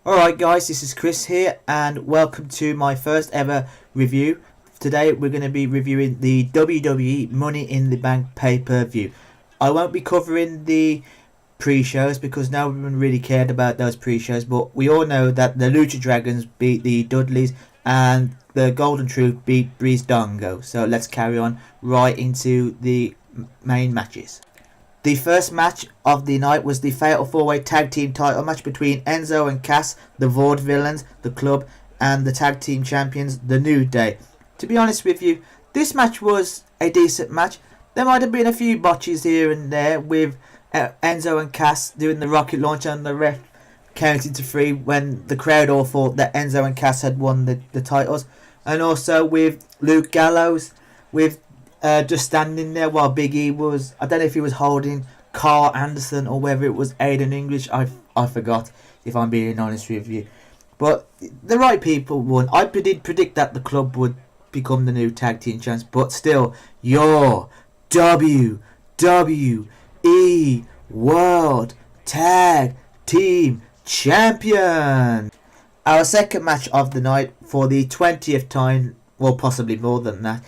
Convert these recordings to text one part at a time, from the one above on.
Alright guys, this is Chris here and welcome to my first ever review. Today we're going to be reviewing the WWE Money in the Bank pay-per-view. I won't be covering the pre-shows because no one really cared about those pre-shows, but we all know that the Lucha Dragons beat the Dudleys and the Golden Truth beat Breezango. So let's carry on right into the main matches. The first match of the night was the Fatal 4-Way Tag Team title match between Enzo and Cass, the Vaudevillains, the Club, and the Tag Team Champions, the New Day. To be honest with you, this match was a decent match. There might have been a few botches here and there with Enzo and Cass doing the rocket launch and the ref counting to 3 when the crowd all thought that Enzo and Cass had won the titles. And also with Luke Gallows with just standing there while Big E was, I don't know if he was holding Carl Anderson or whether it was Aiden English. I forgot, if I'm being honest with you. But the right people won. I did predict that the Club would become the new tag team champs, but still, your WWE World Tag Team Champion. Our second match of the night for the 20th time, well possibly more than that,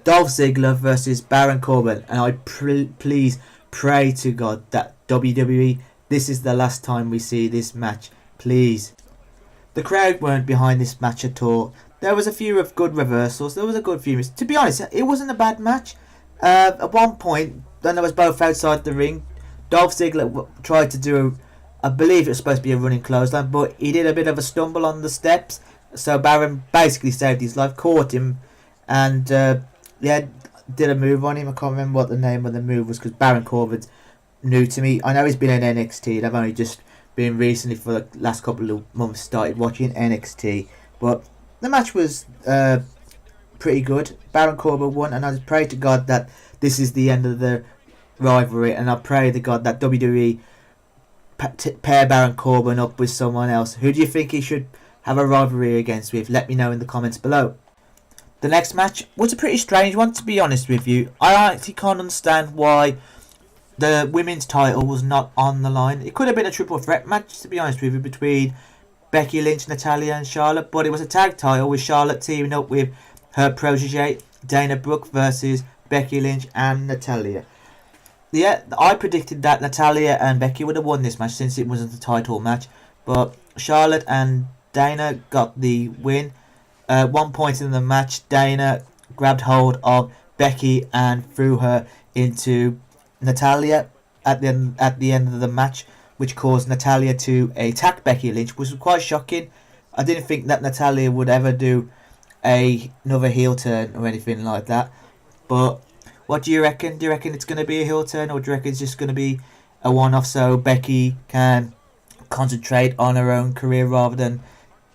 Dolph Ziggler versus Baron Corbin, and I please pray to God that WWE, this is the last time we see this match, please. The crowd weren't behind this match at all. There was a few of good reversals. There was a good few. To be honest, it wasn't a bad match. At one point, when they was both outside the ring, Dolph Ziggler tried to do, I believe it was supposed to be a running clothesline, but he did a bit of a stumble on the steps. So Baron basically saved his life, caught him, and did a move on him. I can't remember what the name of the move was because Baron Corbin's new to me. I know he's been in NXT, and I've only just been recently for the last couple of months started watching NXT. But the match was pretty good. Baron Corbin won, and I just pray to God that this is the end of the rivalry, and I pray to God that WWE pair Baron Corbin up with someone else. Who do you think he should have a rivalry against with? Let me know in the comments below. The next match was a pretty strange one, to be honest with you. I actually can't understand why the women's title was not on the line. It could have been a triple threat match, to be honest with you, between Becky Lynch, Natalya and Charlotte, but it was a tag title with Charlotte teaming up with her protege Dana Brooke versus Becky Lynch and Natalya. Yeah, I predicted that Natalya and Becky would have won this match since it wasn't a title match, but Charlotte and Dana got the win. At one point in the match, Dana grabbed hold of Becky and threw her into Natalya at the end of the match, which caused Natalya to attack Becky Lynch, which was quite shocking. I didn't think that Natalya would ever do another heel turn or anything like that. But what do you reckon? Do you reckon it's going to be a heel turn, or do you reckon it's just going to be a one-off so Becky can concentrate on her own career rather than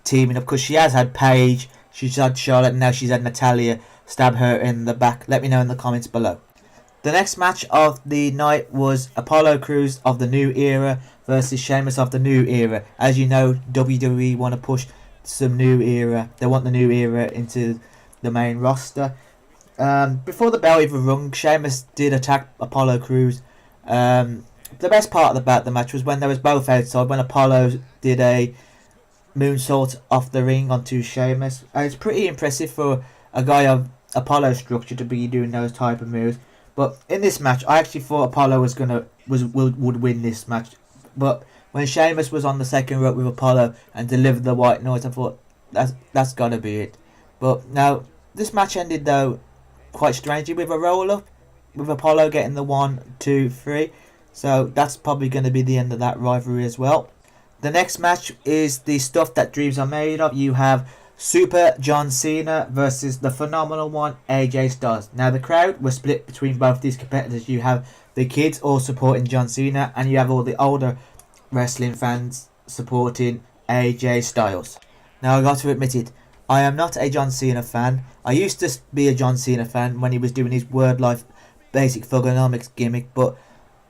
teaming up? Because she has had Paige, she's had Charlotte, and now she's had Natalya stab her in the back. Let me know in the comments below. The next match of the night was Apollo Crews of the New Era versus Sheamus of the New Era. As you know, WWE want to push some New Era. They want the New Era into the main roster. Before the bell even rung, Sheamus did attack Apollo Crews. The best part about the match was when they was both outside, when Apollo did a moonsault off the ring onto Sheamus. It's pretty impressive for a guy of Apollo's structure to be doing those type of moves. But in this match, I actually thought Apollo would win this match. But when Sheamus was on the second rope with Apollo and delivered the white noise, I thought that's gotta be it. But now this match ended though quite strangely with a roll up, with Apollo getting the 1, 2, 3. So that's probably going to be the end of that rivalry as well. The next match is the stuff that dreams are made of. You have Super John Cena versus the phenomenal one, AJ Styles. Now the crowd was split between both these competitors. You have the kids all supporting John Cena, and you have all the older wrestling fans supporting AJ Styles. Now I got to admit it, I am not a John Cena fan. I used to be a John Cena fan when he was doing his Word Life basic thugonomics gimmick, but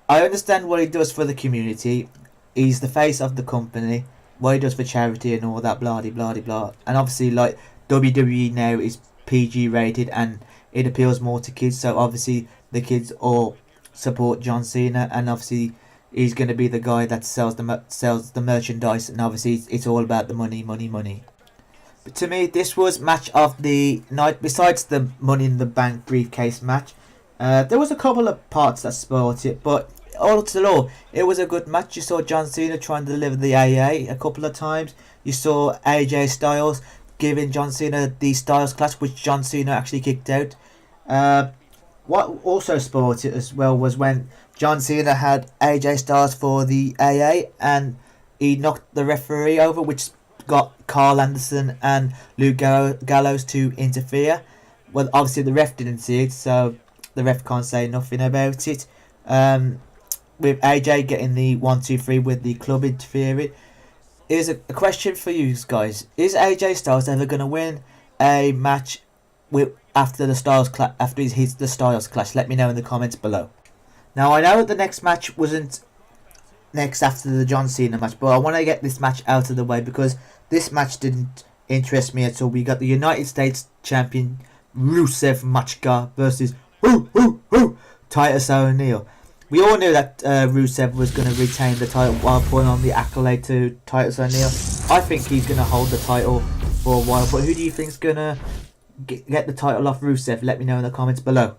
I understand what he does for the community. He's the face of the company. What he does for charity and all that blah blah blah. And obviously, like, WWE now is PG rated and it appeals more to kids, so obviously the kids all support John Cena, and obviously he's going to be the guy that sells the merchandise, and obviously it's all about the money, money, money. But to me, this was match of the night. Besides the Money in the Bank briefcase match, there was a couple of parts that spoiled it, but all in all, it was a good match. You saw John Cena trying to deliver the AA a couple of times. You saw AJ Styles giving John Cena the Styles Clash, which John Cena actually kicked out. What also spoiled it as well was when John Cena had AJ Styles for the AA and he knocked the referee over, which got Carl Anderson and Luke Gallows to interfere. Well, obviously the ref didn't see it, so the ref can't say nothing about it. With AJ getting the 1-2-3 with the club interfering. Here's a question for you guys: is AJ Styles ever going to win a match after the Styles after he hits the Styles Clash? Let me know in the comments below. Now I know the next match wasn't next after the John Cena match, but I want to get this match out of the way because this match didn't interest me at all. We got the United States champion Rusev Machka versus Titus O'Neil. We all knew that Rusev was going to retain the title while putting on the accolade to Titus O'Neil. I think he's going to hold the title for a while, but who do you think's going to get the title off Rusev? Let me know in the comments below.